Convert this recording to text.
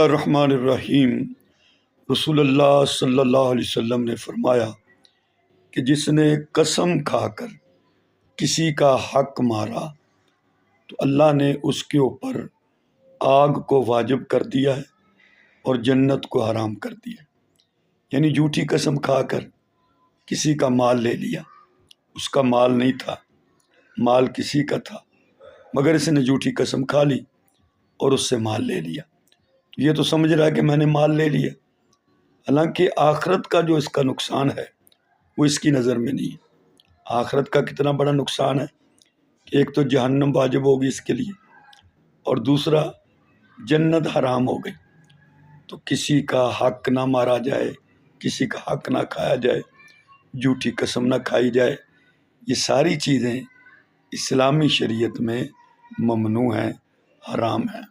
الرحمن الرحیم۔ رسول اللہ صلی اللہ علیہ وسلم نے فرمایا کہ جس نے قسم کھا کر کسی کا حق مارا تو اللہ نے اس کے اوپر آگ کو واجب کر دیا ہے اور جنت کو حرام کر دیا۔ یعنی جھوٹی قسم کھا کر کسی کا مال لے لیا، اس کا مال نہیں تھا، مال کسی کا تھا، مگر اس نے جھوٹی قسم کھا لی اور اس سے مال لے لیا، یہ تو سمجھ رہا ہے کہ میں نے مال لے لیا، حالانکہ آخرت کا جو اس کا نقصان ہے وہ اس کی نظر میں نہیں ہے۔ آخرت کا کتنا بڑا نقصان ہے کہ ایک تو جہنم واجب ہوگی اس کے لیے، اور دوسرا جنت حرام ہو گئی۔ تو کسی کا حق نہ مارا جائے، کسی کا حق نہ کھایا جائے، جھوٹی قسم نہ کھائی جائے، یہ ساری چیزیں اسلامی شریعت میں ممنوع ہیں، حرام ہیں۔